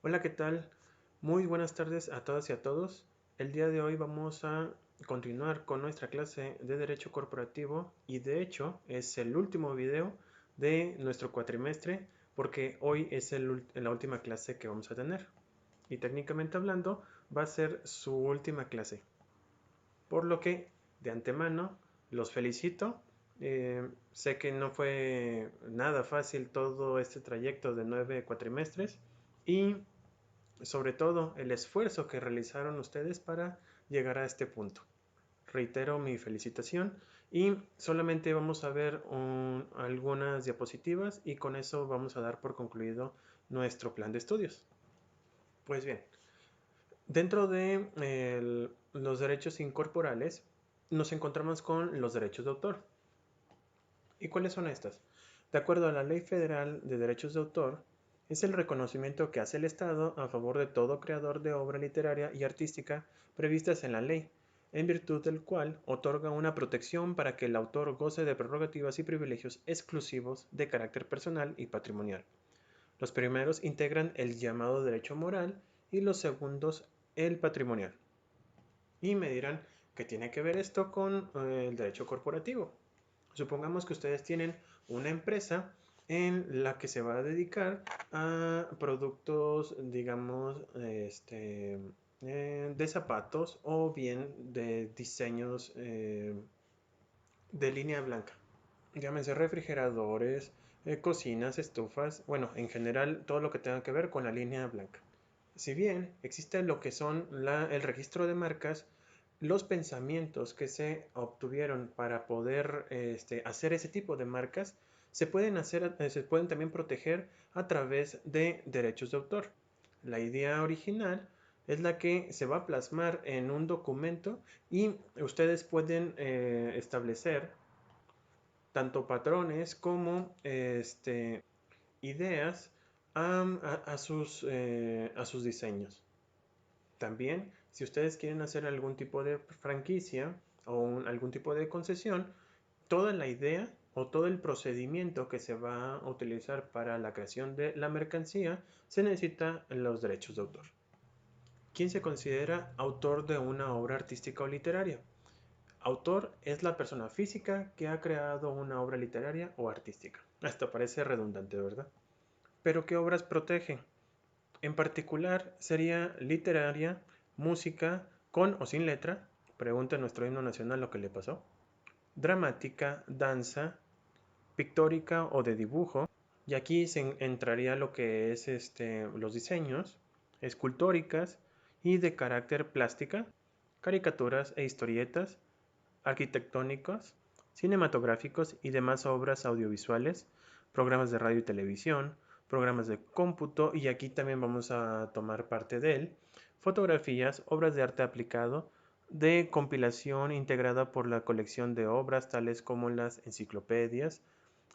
Hola, ¿qué tal? Muy buenas tardes a todas y a todos. El día de hoy vamos a continuar con nuestra clase de Derecho Corporativo y de hecho es el último video de nuestro cuatrimestre porque hoy es la última clase que vamos a tener y técnicamente hablando va a ser su última clase. Por lo que de antemano los felicito. Sé que no fue nada fácil todo este trayecto de 9 cuatrimestres y sobre todo el esfuerzo que realizaron ustedes para llegar a este punto. Reitero mi felicitación y solamente vamos a ver algunas diapositivas y con eso vamos a dar por concluido nuestro plan de estudios. Pues bien, dentro de los derechos incorporales nos encontramos con los derechos de autor. ¿Y cuáles son estas? De acuerdo a la Ley Federal de Derechos de Autor, es el reconocimiento que hace el Estado a favor de todo creador de obra literaria y artística previstas en la ley, en virtud del cual otorga una protección para que el autor goce de prerrogativas y privilegios exclusivos de carácter personal y patrimonial. Los primeros integran el llamado derecho moral y los segundos el patrimonial. Y me dirán, ¿qué tiene que ver esto con el derecho corporativo? Supongamos que ustedes tienen una empresa en la que se va a dedicar a productos, digamos, de zapatos o bien de diseños de línea blanca. Llámense refrigeradores, cocinas, estufas, bueno, en general todo lo que tenga que ver con la línea blanca. Si bien existe lo que son el registro de marcas, los pensamientos que se obtuvieron para poder hacer ese tipo de marcas se pueden también proteger a través de derechos de autor. La idea original es la que se va a plasmar en un documento y ustedes pueden establecer tanto patrones como ideas a sus diseños. También, si ustedes quieren hacer algún tipo de franquicia o algún tipo de concesión, toda la idea o todo el procedimiento que se va a utilizar para la creación de la mercancía se necesita los derechos de autor. ¿Quién se considera autor de una obra artística o literaria? Autor es la persona física que ha creado una obra literaria o artística. Esto parece redundante, ¿verdad? Pero ¿qué obras protege? En particular sería literaria, música, con o sin letra, pregunta nuestro himno nacional lo que le pasó, dramática, danza, pictórica o de dibujo, y aquí se entraría lo que es los diseños, escultóricas y de carácter plástica, caricaturas e historietas, arquitectónicos, cinematográficos y demás obras audiovisuales, programas de radio y televisión, programas de cómputo y aquí también vamos a tomar parte de él, fotografías, obras de arte aplicado, de compilación integrada por la colección de obras tales como las enciclopedias,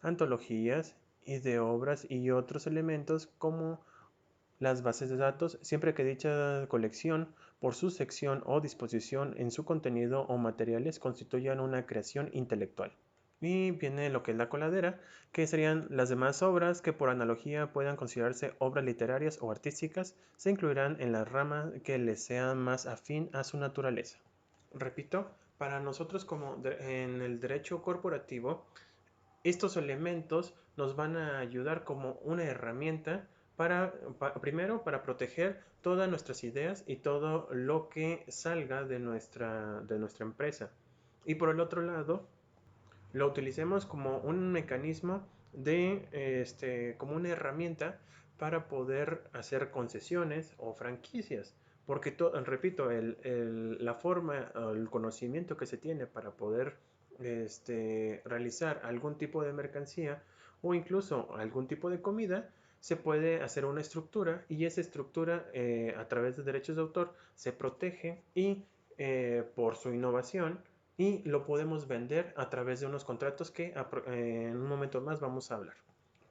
antologías y de obras y otros elementos como las bases de datos, siempre que dicha colección, por su sección o disposición en su contenido o materiales, constituyan una creación intelectual. Y viene lo que es la coladera, que serían las demás obras que por analogía puedan considerarse obras literarias o artísticas, se incluirán en la rama que les sea más afín a su naturaleza. Repito, para nosotros como en el derecho corporativo, estos elementos nos van a ayudar como una herramienta primero, para proteger todas nuestras ideas y todo lo que salga de nuestra empresa. Y por el otro lado, lo utilicemos como un mecanismo como una herramienta para poder hacer concesiones o franquicias. Porque, repito, la forma o el conocimiento que se tiene para poder realizar algún tipo de mercancía o incluso algún tipo de comida, se puede hacer una estructura y esa estructura a través de derechos de autor se protege y por su innovación y lo podemos vender a través de unos contratos que en un momento más vamos a hablar.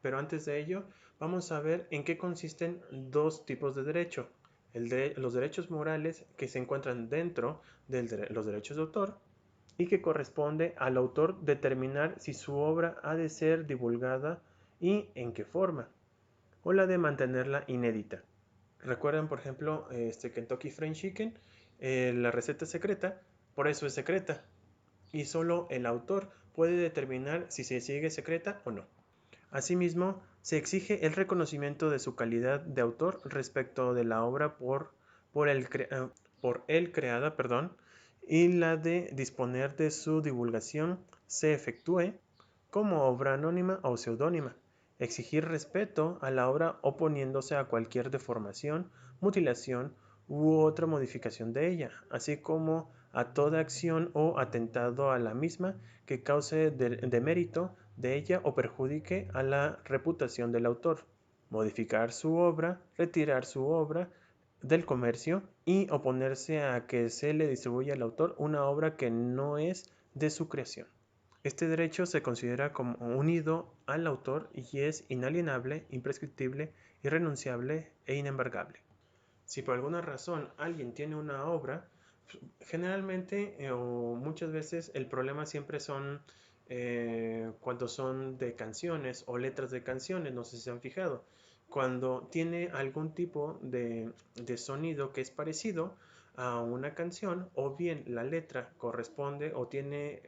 Pero antes de ello, vamos a ver en qué consisten dos tipos de derecho. Los derechos morales que se encuentran dentro de los derechos de autor y que corresponde al autor determinar si su obra ha de ser divulgada y en qué forma, o la de mantenerla inédita. Recuerdan, por ejemplo, Kentucky Fried Chicken, la receta secreta, por eso es secreta, y solo el autor puede determinar si se sigue secreta o no. Asimismo, se exige el reconocimiento de su calidad de autor respecto de la obra por él creada, perdón, y la de disponer de su divulgación se efectúe como obra anónima o seudónima. Exigir respeto a la obra oponiéndose a cualquier deformación, mutilación u otra modificación de ella, así como a toda acción o atentado a la misma que cause demérito de ella o perjudique a la reputación del autor. Modificar su obra, retirar su obra del comercio y oponerse a que se le distribuya al autor una obra que no es de su creación. Este derecho se considera como unido al autor y es inalienable, imprescriptible, irrenunciable e inembargable. Si por alguna razón alguien tiene una obra, generalmente o muchas veces el problema siempre son cuando son de canciones o letras de canciones, no sé si se han fijado. Cuando tiene algún tipo de sonido que es parecido a una canción, o bien la letra corresponde o tiene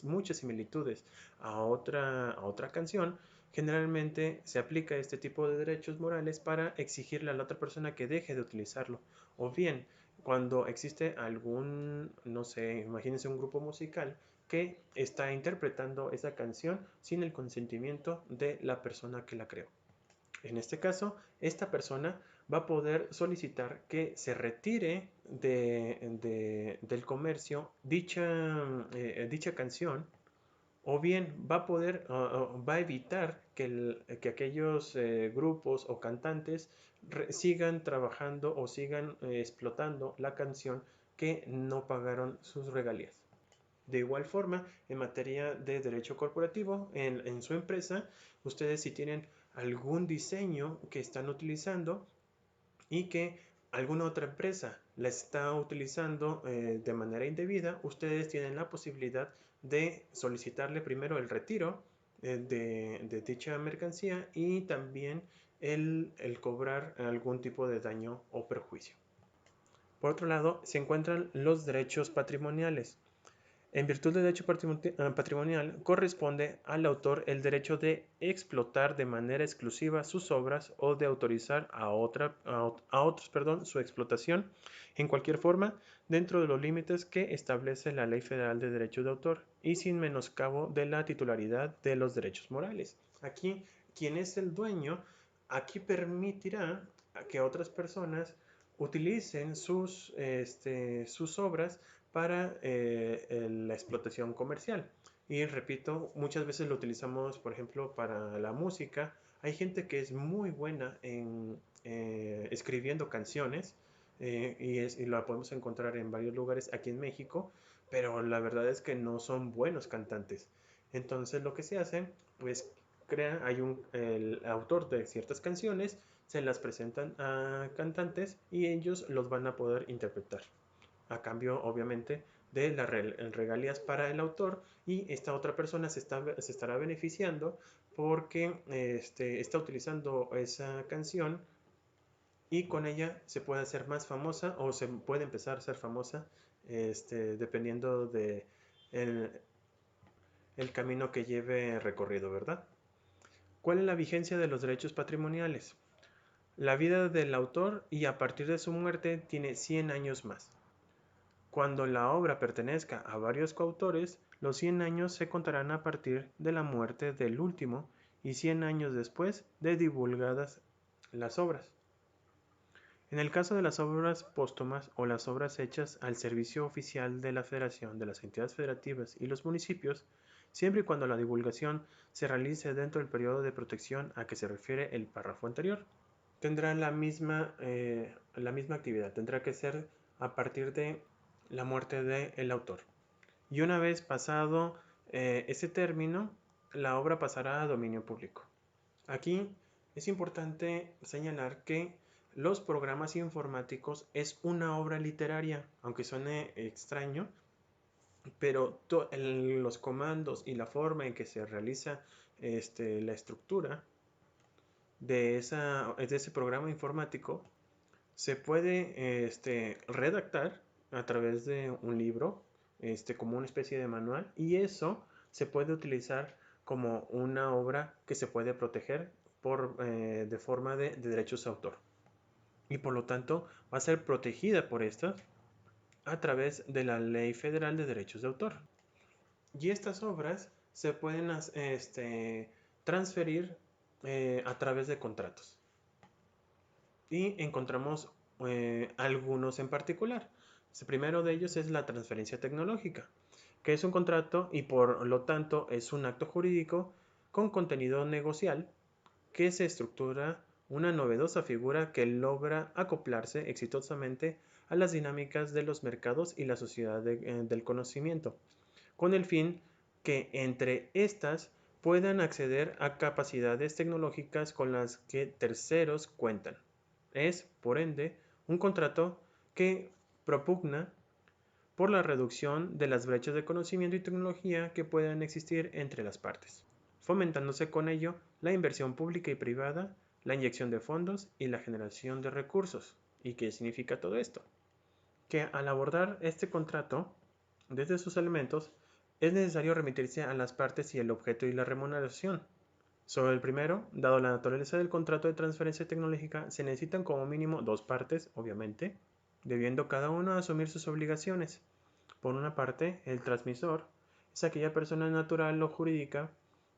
muchas similitudes a otra canción, generalmente se aplica este tipo de derechos morales para exigirle a la otra persona que deje de utilizarlo. O bien, cuando existe algún, no sé, imagínense un grupo musical que está interpretando esa canción sin el consentimiento de la persona que la creó. En este caso, esta persona va a poder solicitar que se retire del comercio dicha canción, o bien va a poder, va a evitar que aquellos grupos o cantantes sigan trabajando o sigan explotando la canción que no pagaron sus regalías. De igual forma, en materia de derecho corporativo, en su empresa, ustedes si tienen algún diseño que están utilizando y que alguna otra empresa la está utilizando de manera indebida, ustedes tienen la posibilidad de solicitarle primero el retiro de dicha mercancía y también el cobrar algún tipo de daño o perjuicio. Por otro lado, se encuentran los derechos patrimoniales. En virtud del derecho patrimonial, corresponde al autor el derecho de explotar de manera exclusiva sus obras o de autorizar a otros su explotación en cualquier forma dentro de los límites que establece la Ley Federal de Derechos de Autor y sin menoscabo de la titularidad de los derechos morales. Aquí, quien es el dueño, aquí permitirá que otras personas utilicen sus obras para la explotación comercial. Y repito, muchas veces lo utilizamos, por ejemplo, para la música. Hay gente que es muy buena en escribiendo canciones y la podemos encontrar en varios lugares aquí en México, pero la verdad es que no son buenos cantantes. Entonces lo que se hace, pues el autor de ciertas canciones, se las presentan a cantantes y ellos los van a poder interpretar a cambio obviamente de las regalías para el autor, y esta otra persona se estará beneficiando porque está utilizando esa canción y con ella se puede hacer más famosa o se puede empezar a ser famosa dependiendo de el, el camino que lleve recorrido, ¿verdad? ¿Cuál es la vigencia de los derechos patrimoniales? La vida del autor y a partir de su muerte tiene 100 años más. Cuando la obra pertenezca a varios coautores, los 100 años se contarán a partir de la muerte del último y 100 años después de divulgadas las obras. En el caso de las obras póstumas o las obras hechas al servicio oficial de la Federación, de las entidades federativas y los municipios, siempre y cuando la divulgación se realice dentro del periodo de protección a que se refiere el párrafo anterior, tendrá la misma actividad, tendrá que ser a partir de la muerte del autor. Y una vez pasado ese término, la obra pasará a dominio público. Aquí es importante señalar que los programas informáticos es una obra literaria, aunque suene extraño, pero los comandos y la forma en que se realiza la estructura de ese programa informático se puede redactar a través de un libro, como una especie de manual, y eso se puede utilizar como una obra que se puede proteger de forma de derechos de autor. Y por lo tanto va a ser protegida por estas a través de la Ley Federal de Derechos de Autor. Y estas obras se pueden transferir a través de contratos. Y encontramos algunos en particular. El primero de ellos es la transferencia tecnológica, que es un contrato y por lo tanto es un acto jurídico con contenido negocial que se estructura una novedosa figura que logra acoplarse exitosamente a las dinámicas de los mercados y la sociedad del conocimiento, con el fin que entre estas puedan acceder a capacidades tecnológicas con las que terceros cuentan. Es, por ende, un contrato que propugna por la reducción de las brechas de conocimiento y tecnología que puedan existir entre las partes, fomentándose con ello la inversión pública y privada, la inyección de fondos y la generación de recursos. ¿Y qué significa todo esto? Que al abordar este contrato, desde sus elementos, es necesario remitirse a las partes y el objeto y la remuneración. Sobre el primero, dado la naturaleza del contrato de transferencia tecnológica, se necesitan como mínimo dos partes, obviamente, debiendo cada uno asumir sus obligaciones. Por una parte, el transmisor es aquella persona natural o jurídica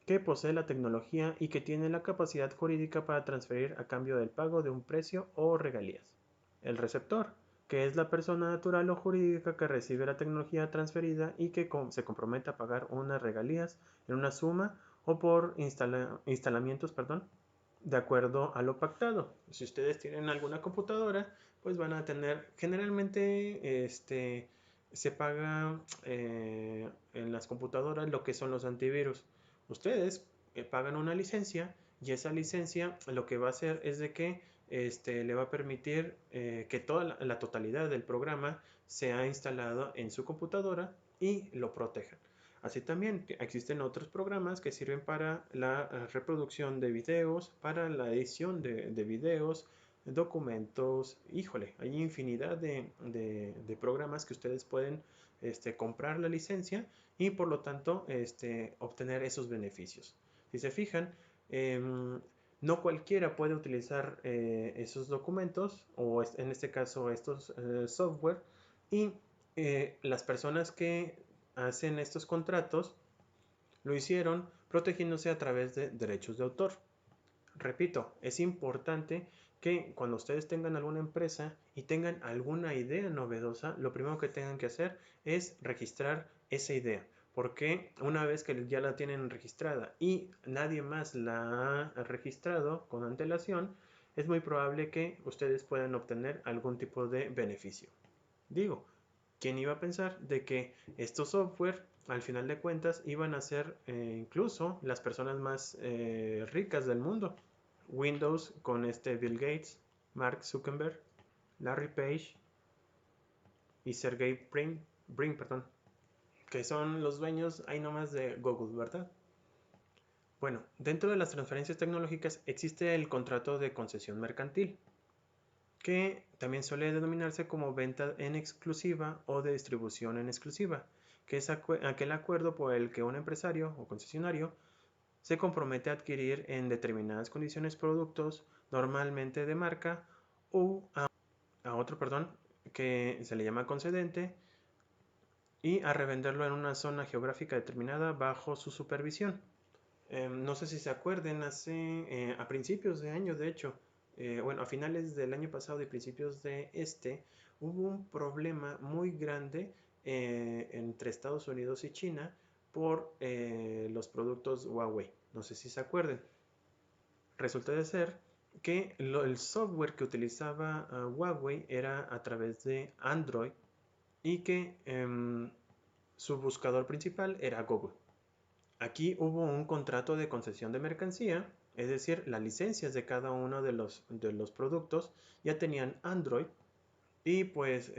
que posee la tecnología y que tiene la capacidad jurídica para transferir a cambio del pago de un precio o regalías. El receptor, que es la persona natural o jurídica que recibe la tecnología transferida y que se compromete a pagar unas regalías en una suma o por instalamientos, de acuerdo a lo pactado. Si ustedes tienen alguna computadora, pues van a tener, generalmente, se paga en las computadoras lo que son los antivirus. Ustedes pagan una licencia y esa licencia lo que va a hacer es de que le va a permitir que toda la totalidad del programa sea instalado en su computadora y lo protejan. Así también existen otros programas que sirven para la reproducción de videos, para la edición de videos, documentos. Híjole, hay infinidad de programas que ustedes pueden comprar la licencia y por lo tanto obtener esos beneficios. Si se fijan, no cualquiera puede utilizar esos documentos o en este caso estos software y las personas que hacen estos contratos lo hicieron protegiéndose a través de derechos de autor. Repito, es importante que cuando ustedes tengan alguna empresa y tengan alguna idea novedosa, lo primero que tengan que hacer es registrar esa idea. Porque una vez que ya la tienen registrada y nadie más la ha registrado con antelación, es muy probable que ustedes puedan obtener algún tipo de beneficio. Digo, ¿quién iba a pensar de que estos software al final de cuentas iban a ser incluso las personas más ricas del mundo? Windows con Bill Gates, Mark Zuckerberg, Larry Page y Sergey Brin, que son los dueños ahí nomás de Google, ¿verdad? Bueno, dentro de las transferencias tecnológicas existe el contrato de concesión mercantil, que también suele denominarse como venta en exclusiva o de distribución en exclusiva, que es aquel acuerdo por el que un empresario o concesionario se compromete a adquirir en determinadas condiciones productos, normalmente de marca, o a otro, que se le llama concedente, y a revenderlo en una zona geográfica determinada bajo su supervisión. No sé si se acuerden, a principios de año, de hecho, bueno, a finales del año pasado y principios de hubo un problema muy grande entre Estados Unidos y China por los productos Huawei. No sé si se acuerden. Resulta de ser que el software que utilizaba Huawei era a través de Android y que su buscador principal era Google. Aquí hubo un contrato de concesión de mercancía, es decir, las licencias de cada uno de los productos ya tenían Android y pues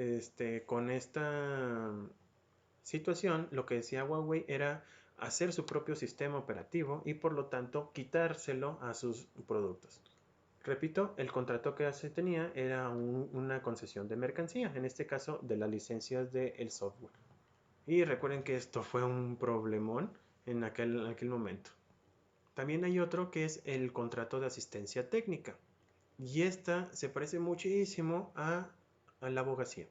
con esta situación lo que decía Huawei era hacer su propio sistema operativo y por lo tanto quitárselo a sus productos. Repito, el contrato que se tenía era una concesión de mercancía, en este caso de las licencias del software. Y recuerden que esto fue un problemón en aquel momento. También hay otro que es el contrato de asistencia técnica. Y esta se parece muchísimo a la abogacía.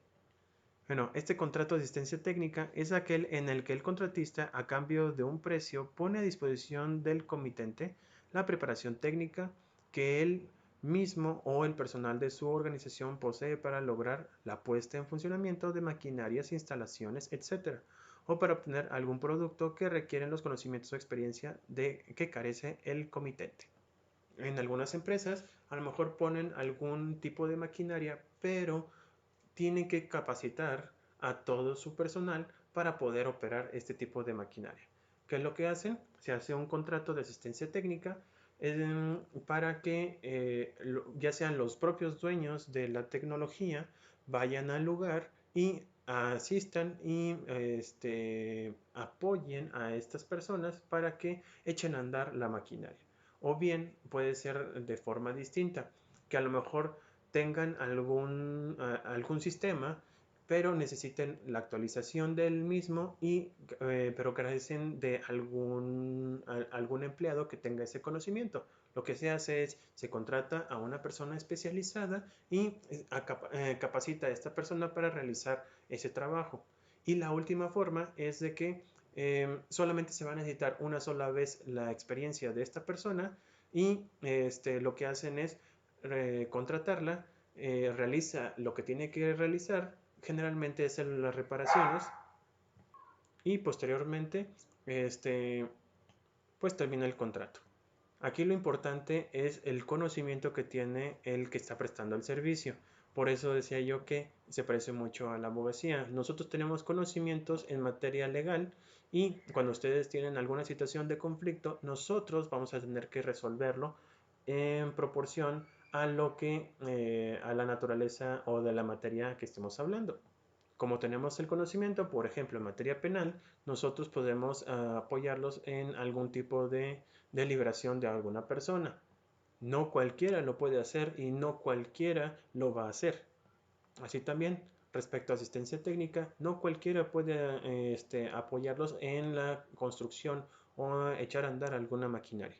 Bueno, este contrato de asistencia técnica es aquel en el que el contratista, a cambio de un precio, pone a disposición del comitente la preparación técnica que él mismo o el personal de su organización posee para lograr la puesta en funcionamiento de maquinarias, instalaciones, etc., o para obtener algún producto que requieren los conocimientos o experiencia de que carece el comitente. En algunas empresas a lo mejor ponen algún tipo de maquinaria, pero tienen que capacitar a todo su personal para poder operar este tipo de maquinaria. ¿Qué es lo que hacen? Se hace un contrato de asistencia técnica para que ya sean los propios dueños de la tecnología vayan al lugar y asistan y apoyen a estas personas para que echen a andar la maquinaria. O bien puede ser de forma distinta, que a lo mejor tengan algún sistema, pero necesiten la actualización del mismo pero carecen de algún empleado que tenga ese conocimiento. Lo que se hace es, se contrata a una persona especializada y capacita a esta persona para realizar ese trabajo. Y la última forma es de que solamente se va a necesitar una sola vez la experiencia de esta persona y lo que hacen es contratarla, realiza lo que tiene que realizar, generalmente es las reparaciones, y posteriormente pues termina el contrato. Aquí lo importante es el conocimiento que tiene el que está prestando el servicio. Por eso decía yo que se parece mucho a la abogacía. Nosotros tenemos conocimientos en materia legal y cuando ustedes tienen alguna situación de conflicto, nosotros vamos a tener que resolverlo en proporción a a la naturaleza o de la materia que estemos hablando. Como tenemos el conocimiento, por ejemplo, en materia penal, nosotros podemos apoyarlos en algún tipo de liberación de alguna persona. No cualquiera lo puede hacer y no cualquiera lo va a hacer. Así también, respecto a asistencia técnica, no cualquiera puede apoyarlos en la construcción o echar a andar alguna maquinaria.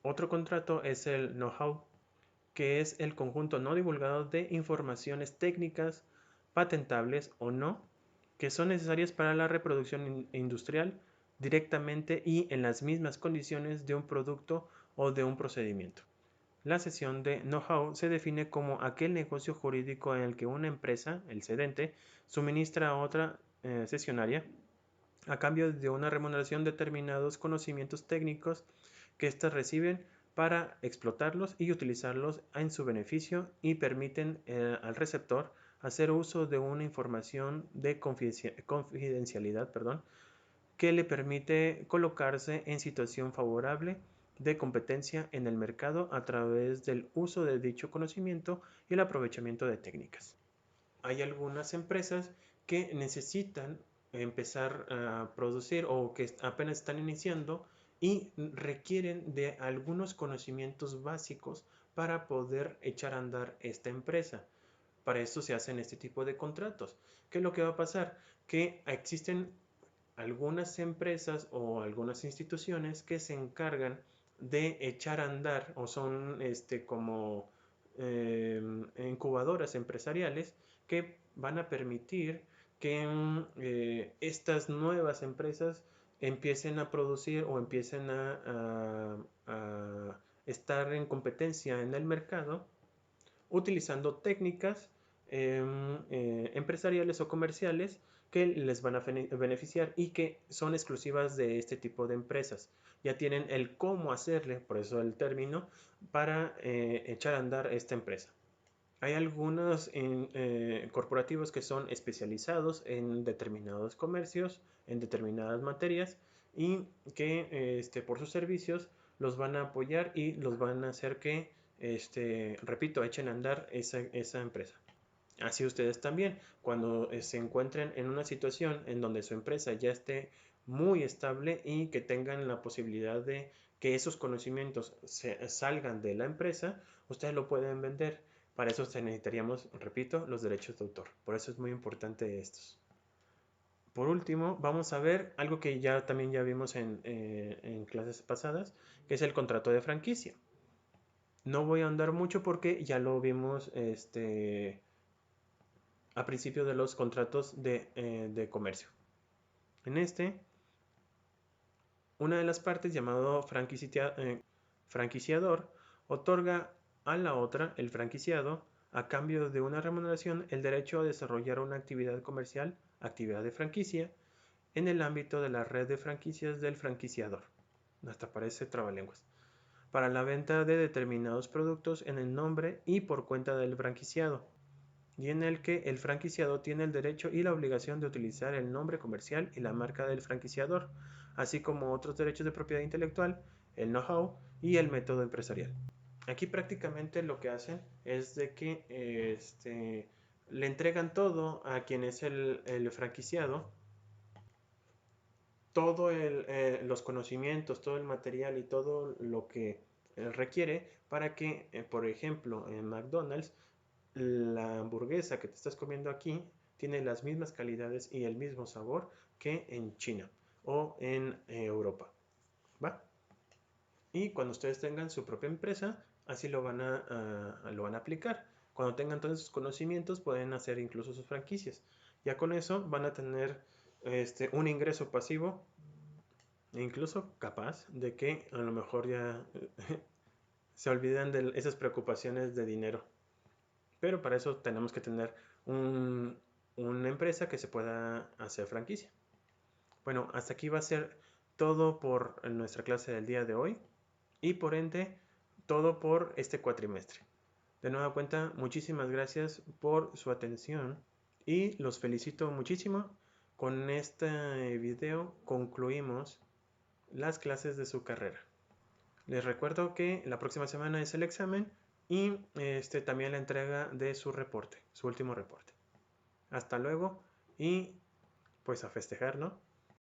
Otro contrato es el know-how, que es el conjunto no divulgado de informaciones técnicas, patentables o no, que son necesarias para la reproducción industrial directamente y en las mismas condiciones de un producto o de un procedimiento. La cesión de know-how se define como aquel negocio jurídico en el que una empresa, el cedente, suministra a otra cesionaria a cambio de una remuneración determinados conocimientos técnicos que éstas reciben para explotarlos y utilizarlos en su beneficio y permiten al receptor hacer uso de una información de confidencialidad, que le permite colocarse en situación favorable de competencia en el mercado a través del uso de dicho conocimiento y el aprovechamiento de técnicas. Hay algunas empresas que necesitan empezar a producir o que apenas están iniciando y requieren de algunos conocimientos básicos para poder echar a andar esta empresa. Para eso se hacen este tipo de contratos. ¿Qué es lo que va a pasar? Que existen algunas empresas o algunas instituciones que se encargan de echar a andar o son como incubadoras empresariales que van a permitir que estas nuevas empresas empiecen a producir o empiecen a estar en competencia en el mercado utilizando técnicas empresariales o comerciales que les van a beneficiar y que son exclusivas de este tipo de empresas. Ya tienen el cómo hacerle, por eso el término, para echar a andar esta empresa. Hay algunos corporativos que son especializados en determinados comercios, en determinadas materias y que por sus servicios los van a apoyar y los van a hacer que, repito, echen a andar esa empresa. Así ustedes también, cuando se encuentren en una situación en donde su empresa ya esté muy estable y que tengan la posibilidad de que esos conocimientos salgan de la empresa, ustedes lo pueden vender. Para eso necesitaríamos, repito, los derechos de autor. Por eso es muy importante estos. Por último, vamos a ver algo que también ya vimos en clases pasadas, que es el contrato de franquicia. No voy a andar mucho porque ya lo vimos a principio de los contratos de comercio. En una de las partes, llamado franquiciador, otorga a la otra, el franquiciado, a cambio de una remuneración, el derecho a desarrollar una actividad comercial, actividad de franquicia, en el ámbito de la red de franquicias del franquiciador. Hasta parece trabalenguas. Para la venta de determinados productos en el nombre y por cuenta del franquiciado, y en el que el franquiciado tiene el derecho y la obligación de utilizar el nombre comercial y la marca del franquiciador, así como otros derechos de propiedad intelectual, el know-how y el método empresarial. Aquí prácticamente lo que hacen es de que le entregan todo a quien es el franquiciado, todos los conocimientos, todo el material y todo lo que requiere para que, por ejemplo, en McDonald's, la hamburguesa que te estás comiendo aquí tiene las mismas calidades y el mismo sabor que en China o en Europa. ¿Va? Y cuando ustedes tengan su propia empresa, así lo van a aplicar. Cuando tengan todos esos conocimientos, pueden hacer incluso sus franquicias. Ya con eso van a tener un ingreso pasivo, incluso capaz de que a lo mejor ya se olvidan de esas preocupaciones de dinero. Pero para eso tenemos que tener una empresa que se pueda hacer franquicia. Bueno, hasta aquí va a ser todo por nuestra clase del día de hoy y por ende todo por este cuatrimestre. De nueva cuenta, muchísimas gracias por su atención y los felicito muchísimo. Con este video concluimos las clases de su carrera. Les recuerdo que la próxima semana es el examen y también la entrega de su reporte, su último reporte. Hasta luego y pues a festejar, ¿no?